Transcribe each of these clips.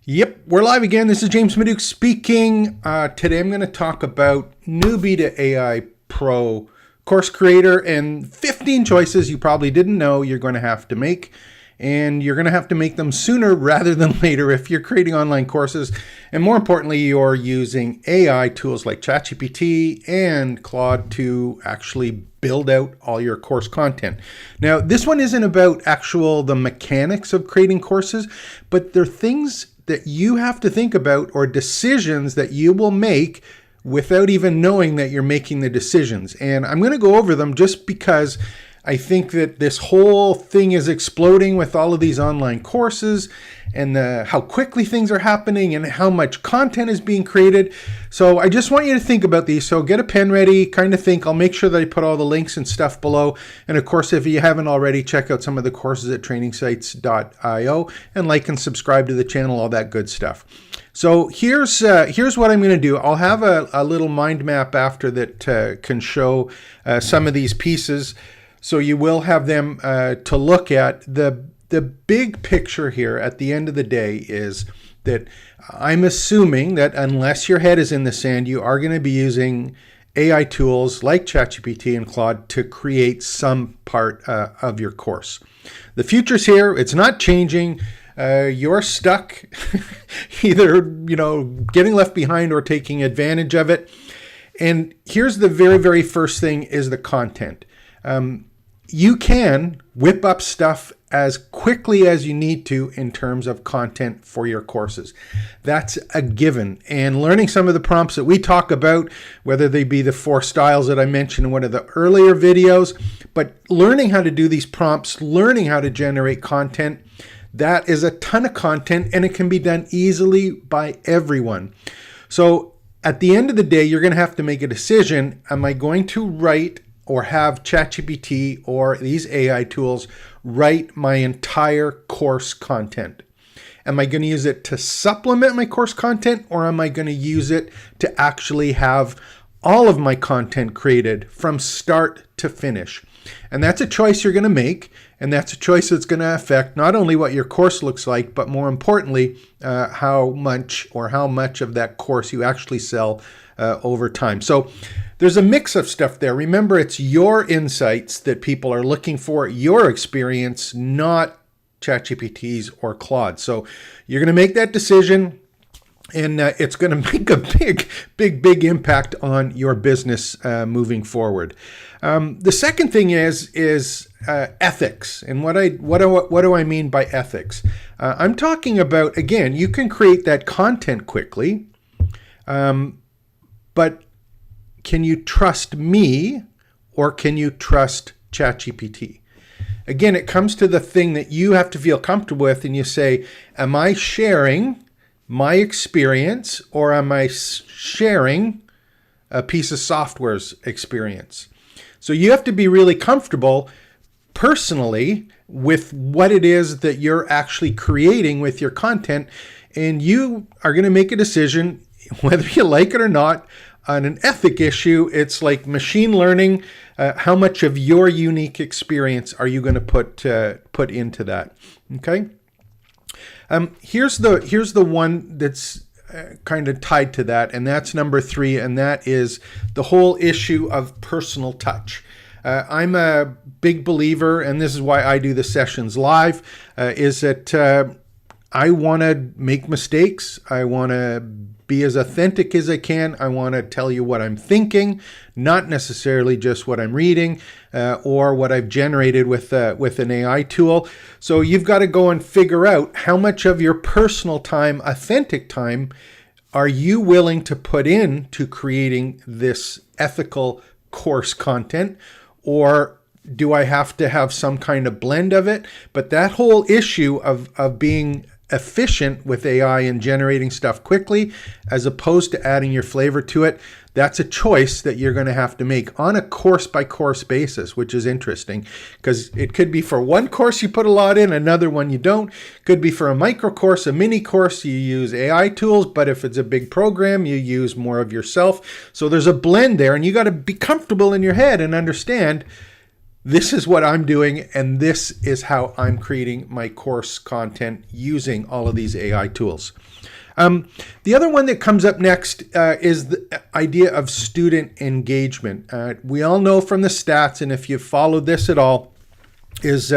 Yep, we're live again. This is James Maduke speaking. Today I'm going to talk about Newbie to AI Pro course creator and 15 choices you probably didn't know you're going to have to make. And you're going to have to make them sooner rather than later if you're creating online courses. And more importantly, you're using AI tools like ChatGPT and Claude to actually build out all your course content. Now, this one isn't about the mechanics of creating courses, but they're things that you have to think about or decisions that you will make without even knowing that you're making the decisions. And I'm going to go over them just because I think that this whole thing is exploding with all of these online courses and how quickly things are happening and how much content is being created. So I just want you to think about these. So get a pen ready, kind of think. I'll make sure that I put all the links and stuff below. And of course, if you haven't already, check out some of the courses at trainingsites.io and like and subscribe to the channel, all that good stuff. So here's what I'm going to do. I'll have a little mind map after that can show some of these pieces. So you will have them to look at. The big picture here at the end of the day is that I'm assuming that unless your head is in the sand, you are going to be using AI tools like ChatGPT and Claude to create some part of your course. The future's here. It's not changing. You're stuck either, getting left behind or taking advantage of it. And here's the very, very first thing is the content. You can whip up stuff as quickly as you need to in terms of content for your courses. That's a given. And learning some of the prompts that we talk about, whether they be the 4 styles that I mentioned in one of the earlier videos, but learning how to do these prompts, learning how to generate content, that is a ton of content and it can be done easily by everyone. So at the end of the day, you're going to have to make a decision. Am I going to write or have ChatGPT or these AI tools write my entire course content? Am I going to use it to supplement my course content, or am I going to use it to actually have all of my content created from start to finish? And that's a choice you're going to make, and that's a choice that's going to affect not only what your course looks like, but more importantly, how much of that course you actually sell over time. So there's a mix of stuff there. Remember, it's your insights that people are looking for, your experience, not ChatGPT's or Claude. So you're going to make that decision, and it's going to make a big impact on your business moving forward. The second thing is ethics. And what do I mean by ethics? I'm talking about, again, you can create that content quickly, but can you trust me or can you trust ChatGPT? Again, it comes to the thing that you have to feel comfortable with, and you say, am I sharing my experience or am I sharing a piece of software's experience? So you have to be really comfortable personally with what it is that you're actually creating with your content, and you are going to make a decision whether you like it or not. On an ethic issue, it's like machine learning. How much of your unique experience are you going to put into that? Okay. Here's the one that's kind of tied to that, and that's number 3, and that is the whole issue of personal touch. I'm a big believer, and this is why I do the sessions live, is that I want to make mistakes. I want to be as authentic as I can. I want to tell you what I'm thinking, not necessarily just what I'm reading or what I've generated with an AI tool. So you've got to go and figure out how much of your personal time, authentic time, are you willing to put in to creating this ethical course content, or do I have to have some kind of blend of it? But that whole issue of being efficient with AI and generating stuff quickly, as opposed to adding your flavor to it, that's a choice that you're going to have to make on a course by course basis, which is interesting because it could be for one course you put a lot in, another one you don't. Could be for a micro course, a mini course, you use AI tools, but if it's a big program, you use more of yourself. So there's a blend there, and you got to be comfortable in your head and understand this is what I'm doing, and this is how I'm creating my course content using all of these AI tools. The other one that comes up next is the idea of student engagement. We all know from the stats, and if you've followed this at all, is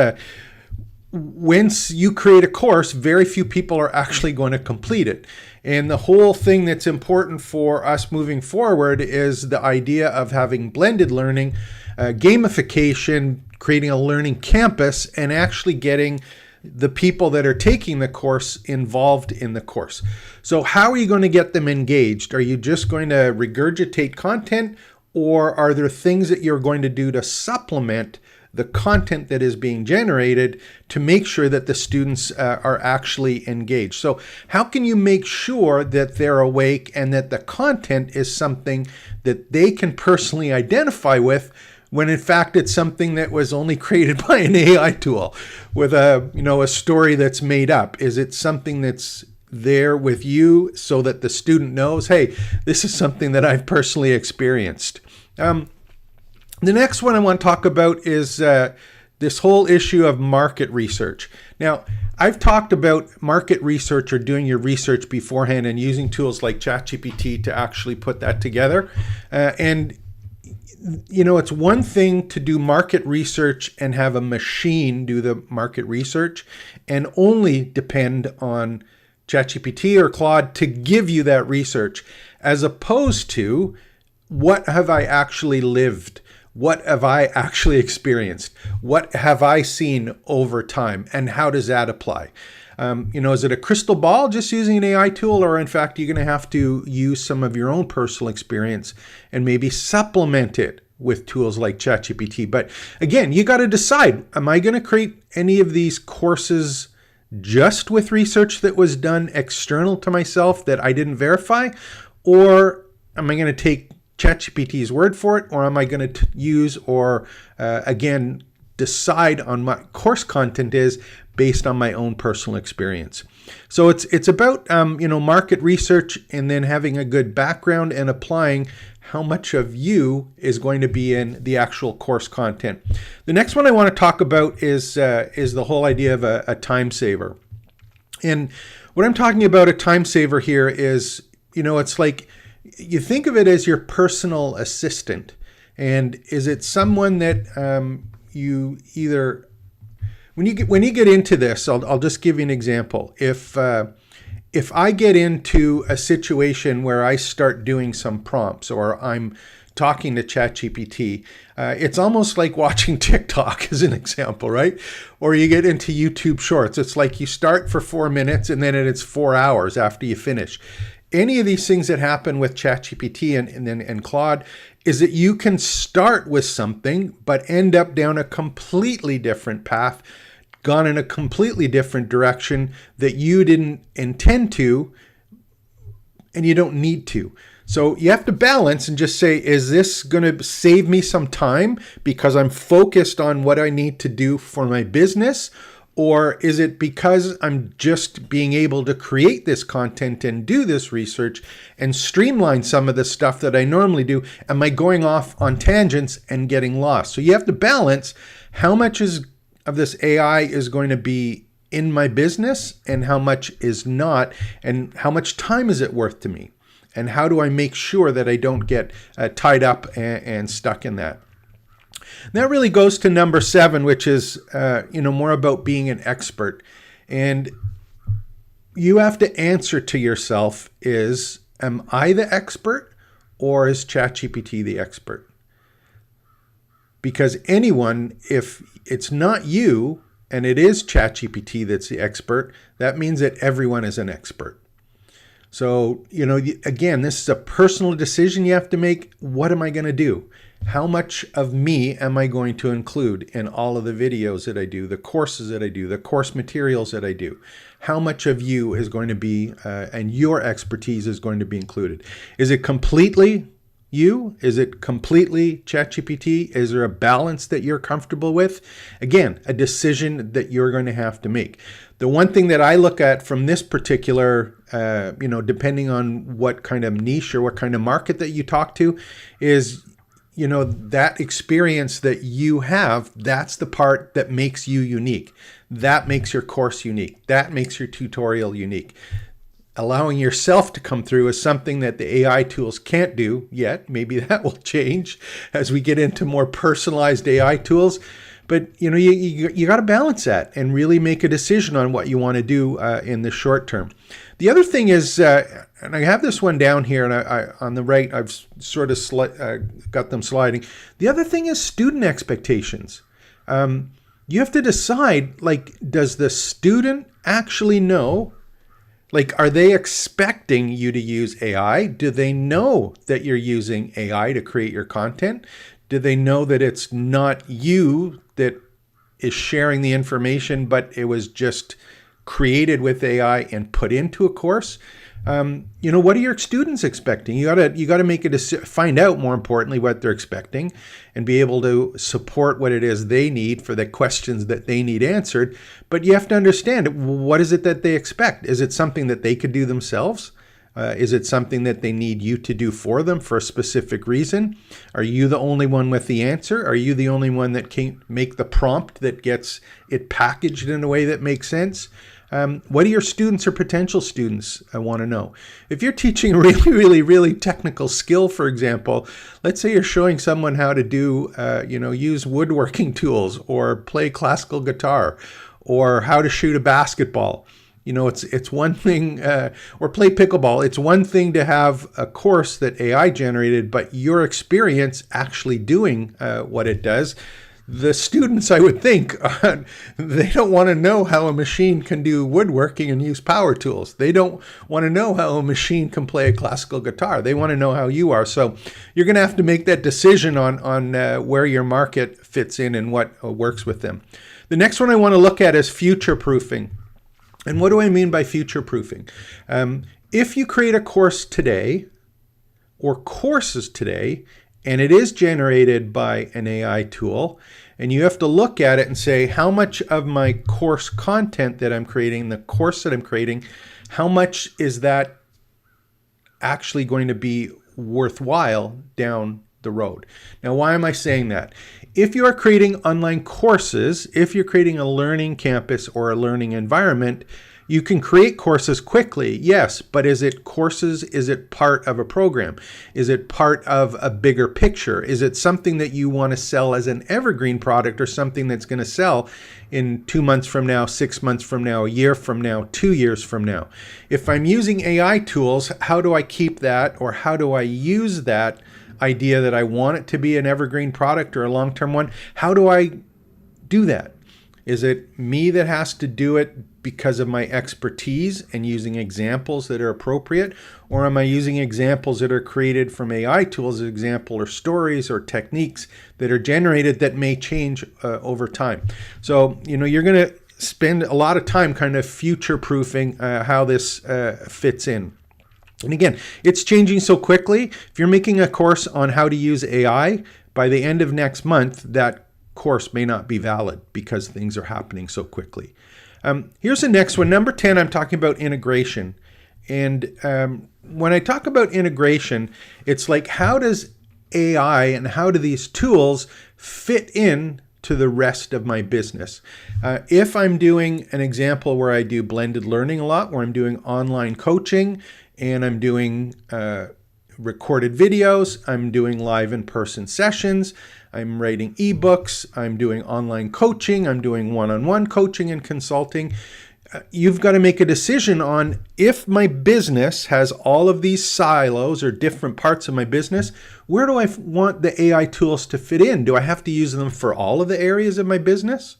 once you create a course, very few people are actually going to complete it. And the whole thing that's important for us moving forward is the idea of having blended learning, gamification, creating a learning campus, and actually getting the people that are taking the course involved in the course. So how are you going to get them engaged? Are you just going to regurgitate content, or are there things that you're going to do to supplement the content that is being generated to make sure that the students are actually engaged? So how can you make sure that they're awake and that the content is something that they can personally identify with, when in fact it's something that was only created by an AI tool with a story that's made up? Is it something that's there with you so that the student knows, hey, this is something that I've personally experienced? The next one I want to talk about is this whole issue of market research. Now, I've talked about market research, or doing your research beforehand and using tools like ChatGPT to actually put that together. And it's one thing to do market research and have a machine do the market research and only depend on ChatGPT or Claude to give you that research, as opposed to, what have I actually lived? What have I actually experienced? What have I seen over time? And how does that apply? Is it a crystal ball just using an AI tool, or in fact, you're going to have to use some of your own personal experience and maybe supplement it with tools like ChatGPT? But again, you got to decide, am I going to create any of these courses just with research that was done external to myself that I didn't verify? Or am I going to take ChatGPT's word for it? Or am I going to use or again, decide on what course content is based on my own personal experience? So it's about market research, and then having a good background and applying how much of you is going to be in the actual course content. The next one I want to talk about is the whole idea of a time saver. And what I'm talking about, a time saver here, is it's like, you think of it as your personal assistant. And is it someone that you either, when you get into this, I'll just give you an example. If I get into a situation where I start doing some prompts, or I'm talking to ChatGPT, it's almost like watching TikTok as an example, right? Or you get into YouTube Shorts. It's like you start for 4 minutes and then it's 4 hours after you finish. Any of these things that happen with ChatGPT and Claude is that you can start with something but end up down a completely different path, gone in a completely different direction that you didn't intend to, and you don't need to. So you have to balance and just say, is this going to save me some time because I'm focused on what I need to do for my business? Or is it because I'm just being able to create this content and do this research and streamline some of the stuff that I normally do? Am I going off on tangents and getting lost? So you have to balance how much of this AI is going to be in my business and how much is not, and how much time is it worth to me? And how do I make sure that I don't get tied up and stuck in that? That really goes to number 7, which is more about being an expert. And you have to answer to yourself, am I the expert, or is ChatGPT the expert? Because anyone, if it's not you and it is ChatGPT that's the expert, that means that everyone is an expert. So, again, this is a personal decision you have to make. What am I going to do? How much of me am I going to include in all of the videos that I do, the courses that I do, the course materials that I do? How much of you is going to be, and your expertise is going to be included? Is it completely you? Is it completely ChatGPT? Is there a balance that you're comfortable with? Again, a decision that you're going to have to make. The one thing that I look at from this particular, depending on what kind of niche or what kind of market that you talk to, is that experience that you have, that's the part that makes you unique. That makes your course unique. That makes your tutorial unique. Allowing yourself to come through is something that the AI tools can't do yet. Maybe that will change as we get into more personalized AI tools. But you got to balance that and really make a decision on what you want to do in the short term. The other thing is, and I have this one down here, and I on the right, I've sort of got them sliding. The other thing is student expectations. You have to decide, does the student actually know? Are they expecting you to use AI? Do they know that you're using AI to create your content? Do they know that it's not you that is sharing the information, but it was just created with AI and put into a course? What are your students expecting? You gotta make a decision, find out, more importantly, what they're expecting, and be able to support what it is they need for the questions that they need answered. But you have to understand, what is it that they expect? Is it something that they could do themselves? Is it something that they need you to do for them for a specific reason? Are you the only one with the answer? Are you the only one that can make the prompt that gets it packaged in a way that makes sense? What do your students or potential students want to know? If you're teaching a really, really, really technical skill, for example, let's say you're showing someone how to do, use woodworking tools or play classical guitar or how to shoot a basketball. It's one thing, or play pickleball. It's one thing to have a course that AI generated, but your experience actually doing what it does. The students, I would think, they don't want to know how a machine can do woodworking and use power tools. They don't want to know how a machine can play a classical guitar. They want to know how you are. So you're going to have to make that decision on where your market fits in and what works with them. The next one I want to look at is future-proofing. And what do I mean by future-proofing? If you create a course today or courses today, and it is generated by an AI tool, and you have to look at it and say, how much of my course content that I'm creating, the course that I'm creating, how much is that actually going to be worthwhile down the road? Now, why am I saying that? If you are creating online courses, if you're creating a learning campus or a learning environment, you can create courses quickly, yes, but is it courses? Is it part of a program? Is it part of a bigger picture? Is it something that you want to sell as an evergreen product or something that's going to sell in 2 months from now, 6 months from now, a year from now, 2 years from now? If I'm using AI tools, how do I keep that, or how do I use that idea that I want it to be an evergreen product or a long-term one? How do I do that? Is it me that has to do it because of my expertise and using examples that are appropriate? Or am I using examples that are created from AI tools, as example, or stories or techniques that are generated that may change over time? So, you're going to spend a lot of time kind of future-proofing how this fits in. And again, it's changing so quickly. If you're making a course on how to use AI, by the end of next month, that course may not be valid because things are happening so quickly. Here's the next one. Number 10, I'm talking about integration. And when I talk about integration, it's like, how does AI and how do these tools fit in to the rest of my business? If I'm doing an example where I do blended learning a lot, where I'm doing online coaching and I'm doing recorded videos, I'm doing live in-person sessions, I'm writing ebooks, I'm doing online coaching, I'm doing one-on-one coaching and consulting. You've got to make a decision on, if my business has all of these silos or different parts of my business, where do I want the AI tools to fit in? Do I have to use them for all of the areas of my business?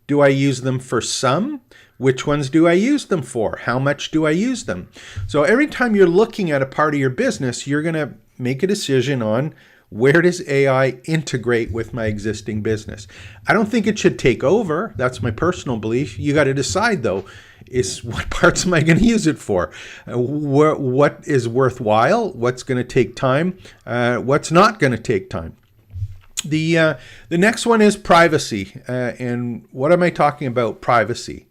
Do I use them for some? Which ones do I use them for? How much do I use them? So every time you're looking at a part of your business, you're going to make a decision on, where does AI integrate with my existing business? I don't think it should take over. That's my personal belief. You got to decide, though, is what parts am I going to use it for? What is worthwhile? What's going to take time? What's not going to take time? The next one is privacy. And what am I talking about? Privacy.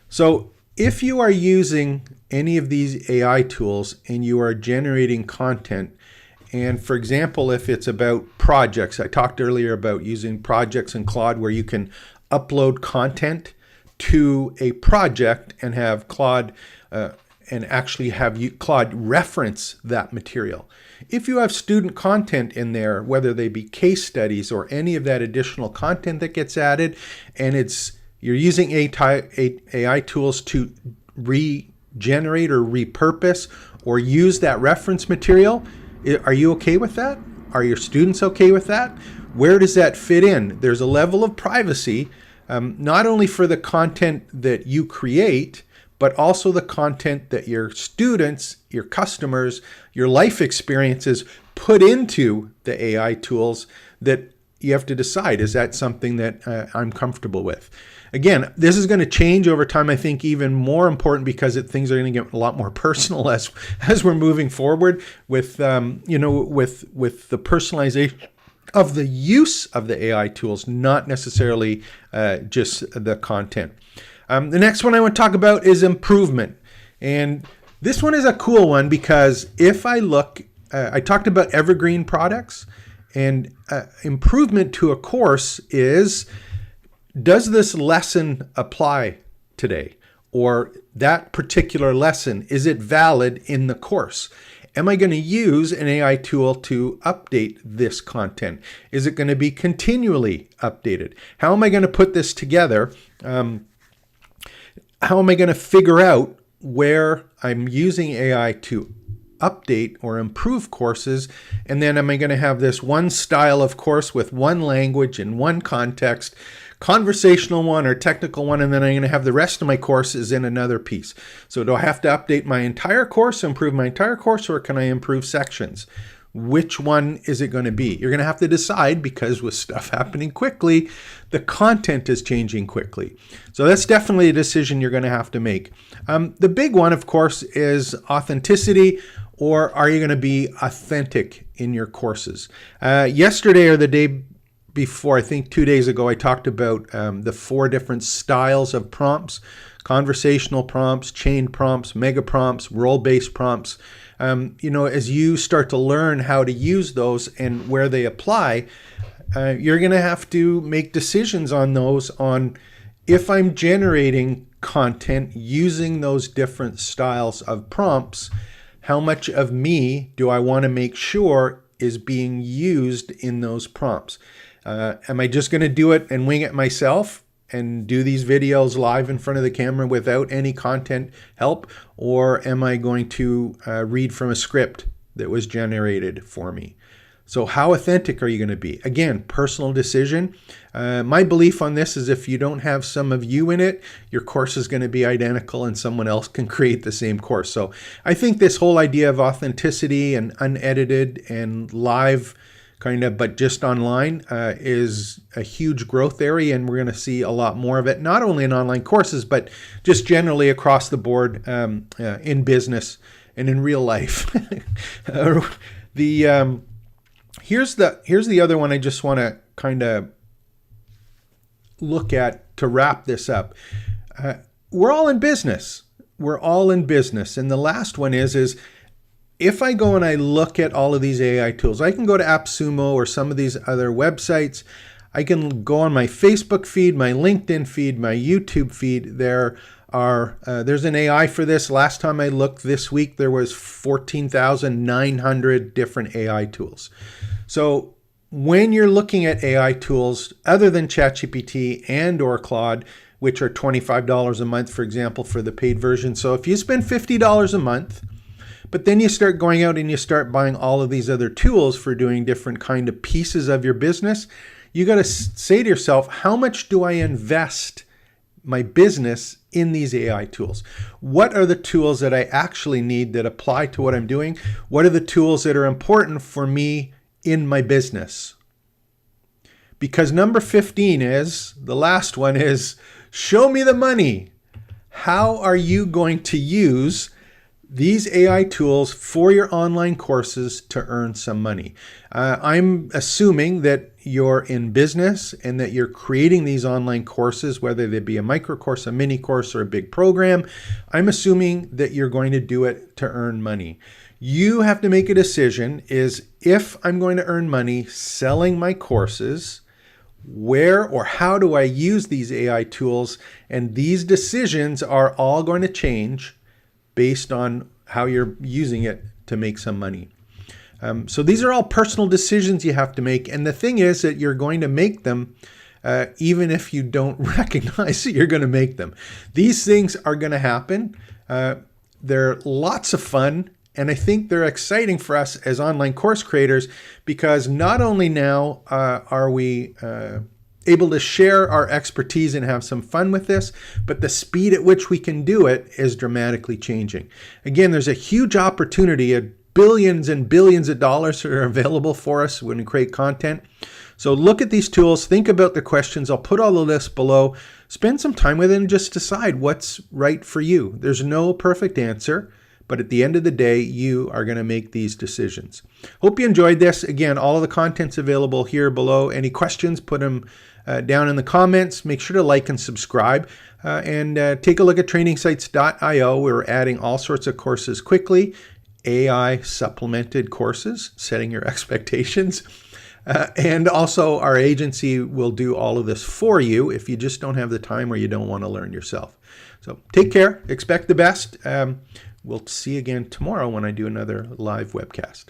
So if you are using any of these AI tools and you are generating content, And for example, if it's about projects, I talked earlier about using projects in Claude where you can upload content to a project and have Claude and actually have Claude reference that material. If you have student content in there, whether they be case studies or any of that additional content that gets added, and you're using AI tools to regenerate or repurpose or use that reference material, are you okay with that? Are your students okay with that? Where does that fit in? There's a level of privacy, not only for the content that you create, but also the content that your students, your customers, your life experiences put into the AI tools that you have to decide, is that something that I'm comfortable with? Again, this is going to change over time, I think, even more important because things are going to get a lot more personal as we're moving forward with, with the personalization of the use of the AI tools, not necessarily just the content. The next one I want to talk about is improvement. And this one is a cool one because if I look, I talked about evergreen products, and improvement to a course is, does this lesson apply today? Or that particular lesson, is it valid in the course? Am I going to use an AI tool to update this content? Is it going to be continually updated? How am I going to put this together? How am I going to figure out where I'm using AI to update or improve courses? And then am I going to have this one style of course with one language and one context, conversational one or technical one, and then I'm going to have the rest of my courses in another piece? So do I have to update my entire course, improve my entire course, or can I improve sections? Which one is it going to be? You're going to have to decide because with stuff happening quickly, the content is changing quickly. So that's definitely a decision you're going to have to make. The big one, of course, is authenticity, or are you going to be authentic in your courses? Yesterday or the day before, I think 2 days ago, I talked about the 4 different styles of prompts: conversational prompts, chain prompts, mega prompts, role-based prompts. As you start to learn how to use those and where they apply, you're going to have to make decisions on those, on if I'm generating content using those different styles of prompts, how much of me do I want to make sure is being used in those prompts? Am I just going to do it and wing it myself and do these videos live in front of the camera without any content help? Or am I going to read from a script that was generated for me? So how authentic are you going to be? Again, personal decision. My belief on this is if you don't have some of you in it, your course is going to be identical and someone else can create the same course. So I think this whole idea of authenticity and unedited and live but just online is a huge growth area, and we're going to see a lot more of it, not only in online courses, but just generally across the board in business and in real life. Here's the other one I just want to kind of look at to wrap this up. We're all in business. We're all in business. And the last one is if I go and I look at all of these AI tools, I can go to AppSumo or some of these other websites. I can go on my Facebook feed, my LinkedIn feed, my YouTube feed. There's an AI for this. Last time I looked this week, there was 14,900 different AI tools. So when you're looking at AI tools other than ChatGPT and or Claude, which are $25 a month, for example, for the paid version. So if you spend $50 a month, but then you start going out and you start buying all of these other tools for doing different kind of pieces of your business, you got to say to yourself, how much do I invest my business in these AI tools? What are the tools that I actually need that apply to what I'm doing? What are the tools that are important for me in my business? Because number 15 is, the last one is, show me the money. How are you going to use these AI tools for your online courses to earn some money. I'm assuming that you're in business and that you're creating these online courses, whether they be a micro course, a mini course, or a big program. I'm assuming that you're going to do it to earn money. You have to make a decision: is if I'm going to earn money selling my courses, where or how do I use these AI tools? And these decisions are all going to change based on how you're using it to make some money. So these are all personal decisions you have to make. And the thing is that you're going to make them even if you don't recognize that you're going to make them. These things are going to happen. They're lots of fun. And I think they're exciting for us as online course creators, because not only now are we able to share our expertise and have some fun with this, but the speed at which we can do it is dramatically changing. Again, there's a huge opportunity, billions and billions of dollars that are available for us when we create content. So look at these tools, think about the questions. I'll put all of this below. Spend some time with it and just decide what's right for you. There's no perfect answer, but at the end of the day, you are going to make these decisions. Hope you enjoyed this. Again, all of the content's available here below. Any questions, put them down in the comments. Make sure to like and subscribe, and take a look at trainingsites.io. We're adding all sorts of courses quickly, AI supplemented courses, setting your expectations. And also our agency will do all of this for you if you just don't have the time or you don't want to learn yourself. So take care, expect the best. We'll see you again tomorrow when I do another live webcast.